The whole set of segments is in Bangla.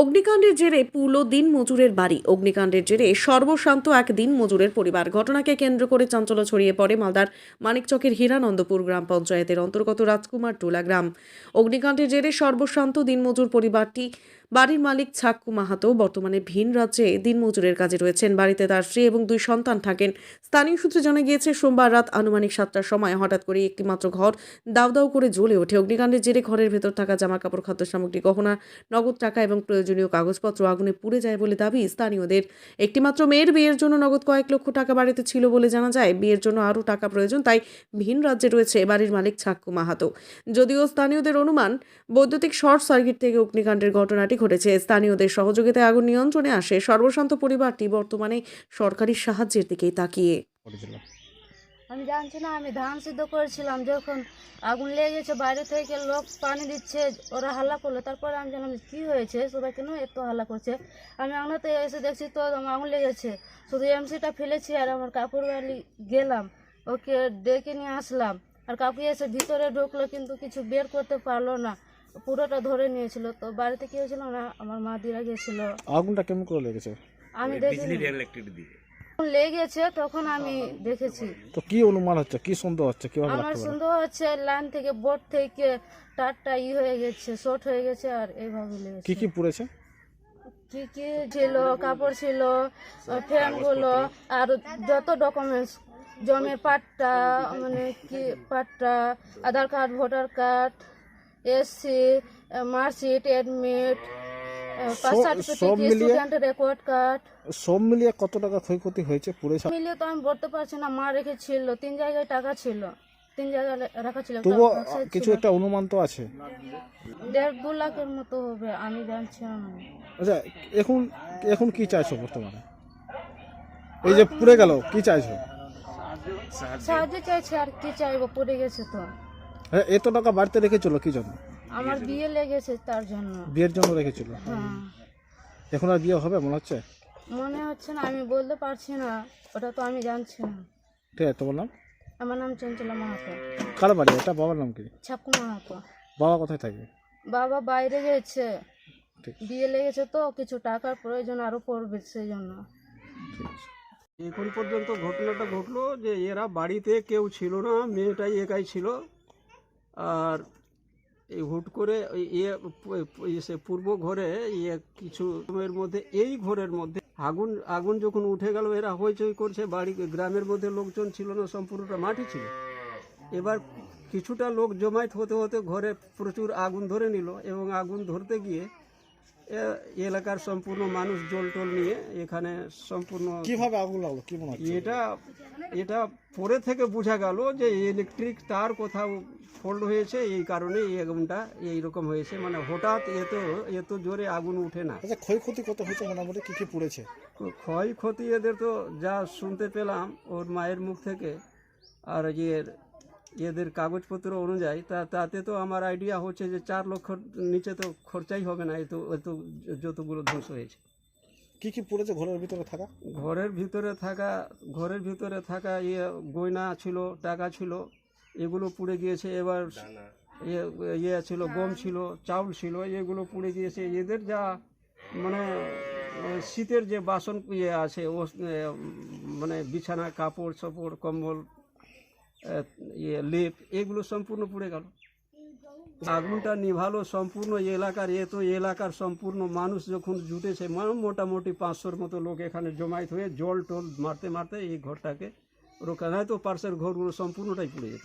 অগ্নিকাণ্ডের জেরে পুরো দিন মজুরের বাড়ি। অগ্নিকাণ্ডের জেরে সর্বশান্ত এক দিন মজুরের পরিবার। ঘটনাকে কেন্দ্র করে চাঞ্চল্য ছড়িয়ে পড়ে মালদার মানিকচকের হীরানন্দপুর গ্রাম পঞ্চায়েতের অন্তর্গত রাজকুমার টোলা গ্রাম। অগ্নিকাণ্ডের জেরে সর্বশান্ত দিনমজুর পরিবারটি। বাড়ির মালিক ছাক্কু মাহাতো বর্তমানে ভিন রাজ্যে দিনমজুরের কাজে রয়েছেন। বাড়িতে তার স্ত্রী এবং 2 সন্তান থাকেন। স্থানীয় সূত্রে জানা গিয়েছে, সোমবার রাত আনুমানিক 7টার সময় হঠাৎ করে একটিমাত্র ঘর দাউ দাউ করে জ্বলে ওঠে। অগ্নিকাণ্ডের জেরে ঘরের ভেতর থাকা জামাকাপড়, খাদ্য সামগ্রী, গহনা, নগদ টাকা এবং প্রয়োজনীয় কাগজপত্র আগুনে পুড়ে যায় বলে দাবি স্থানীয়দের। একটিমাত্র মেয়ের বিয়ের জন্য নগদ কয়েক লক্ষ টাকা বাড়িতে ছিল বলে জানা যায়। বিয়ের জন্য আরও টাকা প্রয়োজন, তাই ভিন রাজ্যে রয়েছে বাড়ির মালিক ছাক্কু মাহাতো। যদিও স্থানীয়দের অনুমান, বৈদ্যুতিক শর্ট সার্কিট থেকে অগ্নিকাণ্ডের ঘটনাটি ঘটেছে। স্থানীয়দের সহযোগিতায় আগুন নিয়ন্ত্রণে আসে। সর্বশান্ত পরিবারটি বর্তমানে সরকারি সাহায্যের দিকেই তাকিয়ে। আমি জানছি না, আমি ধান সিদ্ধ করেছিলাম, যখন আগুন লেগেছে বাইরে থেকে লোক পানি দিচ্ছে, ওরা হাল্লা করলো। তারপরে আমি জানলাম কী হয়েছে, সবাই কেন এত হাল্লা করছে। আমি আঙনাতে এসে দেখছি তো আগুন লেগেছে। শুধু এমসিটা ফেলেছি আর আমার কাকুর বাড়ি গেলাম, ওকে ডেকে নিয়ে আসলাম। আর কাকু এসে ভিতরে ঢুকলো, কিন্তু কিছু বের করতে পারলো না, পুরোটা ধরে নিয়েছিল। তো বাড়িতে কি হয়েছিল না, আমার মা দিরা গেছিল। আগুনটা কেমন করে লেগেছে? আমি দেখিনি, লেগেছে তখন আমি দেখেছি। তো কি অনুমান হচ্ছে, কি সন্দেহ হচ্ছে, কিভাবে আমার লাগতে পারে? সন্দেহ হচ্ছে লাইন থেকে, বোর্ড থেকে তারটা হয়ে গেছে, শর্ট হয়ে গেছে, আর এইভাবে লেগেছে। কি কি পুড়েছে? কি কি ছিল, কাপড় ছিল, ফ্যানগুলো, আর যত ডকুমেন্টস, জমির পাট্টা, মানে কি পাট্টা, Aadhaar card, voter card, SC, marksheet, admit, pass certificate, student record card. সব মিলিয়ে কত টাকা ক্ষয়ক্ষতি হয়েছে পুড়েছে? মিলিয়ে তো আমি বলতে পারছি না। মা রেখেছিল 3 জায়গায় টাকা ছিল, 3 জায়গায় রাখা ছিল। তবুও কিছু একটা অনুমান তো আছে। 1.5-2 লাখের মতো হবে, আমি জানছি না। আচ্ছা, এখন এখন কি চাইছো বর্তমানে? এই যে পুড়ে গেল, কি চাইছো? সাহায্য চাইছি, আর কি চাইবো, পড়ে গেছে তো। এত টাকা বাড়িতে রেখেছিল কি জন্য? আমার বিয়ে লেগেছে তার জন্য। বিয়ের জন্য রেখেছিল? হ্যাঁ। এখন আর বিয়ে হবে মনে হচ্ছে? মনে হচ্ছে না, আমি বলতে পারছি না, ওটা তো আমি জানছি না। ঠিক আছে, তোমার নাম? আমার নাম চঞ্চলা মাহাতো। কার বাড়ি এটা? বাবার নাম কি? ছাক্কু মাহাতো। বাবা কোথায় থাকে? বাবা বাইরে গেছে, ঠিক। বিয়ে লেগেছে তো কিছু টাকার প্রয়োজন আরো পড়বে, সেই জন্য। ঠিক আছে। এখন পর্যন্ত ঘটনাটা ঘটলো যে এরা বাড়িতে কেউ ছিল না, মেয়েটাই একাই ছিল। আর এই হুট করে সে পূর্ব ঘরে কিছু সময়ের মধ্যে এই ঘরের মধ্যে আগুন যখন উঠে গেল, এরা হইচই করছে। বাড়ি গ্রামের মধ্যে লোকজন ছিল না, সম্পূর্ণটা মাটি ছিল। এবার কিছুটা লোক জমায়েত হতে হতে ঘরে প্রচুর আগুন ধরে নিল, এবং আগুন ধরতে গিয়ে এলাকার সম্পূর্ণ মানুষ জল টল নিয়ে এখানে সম্পূর্ণ। কিভাবে আগুন লাগলো কি মনে হচ্ছে? এটা পরে থেকে বোঝা গেল যে ইলেকট্রিক তার কোথাও ফল্ট হয়েছে, এই কারণে এই আগুনটা এইরকম হয়েছে। মানে হঠাৎ এত জোরে আগুন উঠে না। আচ্ছা, ক্ষয়ক্ষতি কত হয়েছে মোটামুটি, কি কি পুড়েছে? ক্ষয়ক্ষতি এদের তো যা শুনতে পেলাম ওর মায়ের মুখ থেকে, আর এদের কাগজপত্র অনুযায়ী তাতে তো আমার আইডিয়া হচ্ছে যে 4 লক্ষ নিচে তো খরচাই হবে না, এত যতগুলো ধ্বংস হয়েছে। কি কি পুড়েছে ঘরের ভিতরে থাকা? ঘরের ভিতরে থাকা গয়না ছিল, টাকা ছিল, এগুলো পুড়ে গিয়েছে। এবার ছিল, গম ছিল, চাউল ছিল, এগুলো পুড়ে গিয়েছে। এদের যা মানে শীতের যে বাসন আছে, মানে বিছানা, কাপড় চোপড়, কম্বল, লেপ, এগুলো সম্পূর্ণ পুড়ে গেল। আগুনটা নিভালো সম্পূর্ণ এলাকার সম্পূর্ণ মানুষ যখন জুটেছে, মোটামুটি 500-র মতো লোক এখানে জমায়েত হয়ে জল টল মারতে মারতে এই ঘরটাকে রোকা, নাই তো পার্শ্বের ঘরগুলো সম্পূর্ণটাই পুড়ে যেত।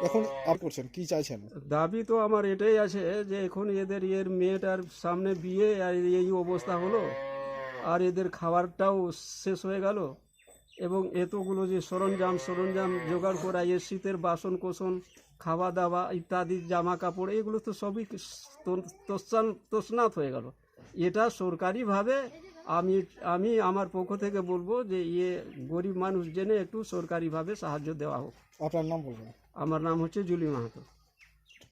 এখন আর করছেন কি চাইছেন? দাবি তো আমার এটাই আছে যে এখন এর মেয়েটার সামনে বিয়ে, আর এই অবস্থা হলো, আর এদের খাবারটাও শেষ হয়ে গেল, এবং এতগুলো যে সরঞ্জাম জোগাড় করা, শীতের বাসন কোসন, খাওয়া দাওয়া ইত্যাদি, জামা কাপড়, এগুলো তো সবই তছনাৎ হয়ে গেল। এটা সরকারিভাবে আমি আমার পক্ষ থেকে বলবো যে গরিব মানুষ জেনে একটু সরকারিভাবে সাহায্য দেওয়া হোক। আপনার নাম বলবেন? আমার নাম হচ্ছে জুলি মাহাতো।